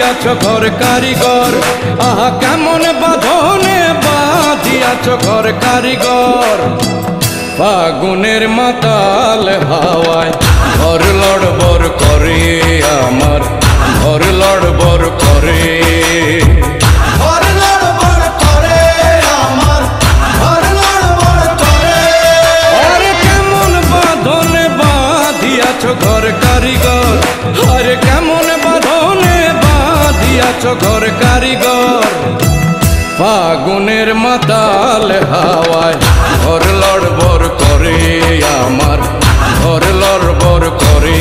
বাঁধিয়াছ ঘর কারিগর, আহা কেমন বাঁধনে বাঁধিয়াছ ঘর কারিগর। ফাগুনের মাতাল হাওয়ায় ঘর লড়বড় করে আমার, ঘর লড়বড় করে। ঘর কারিগর, আরে কেমন বাঁধনে বাঁধিয়াছ ঘর কারিগর। ফাগুনের মাতাল হাওয়ায় ঘর লড়বড় করে আমার, ঘর লড়বড় করে।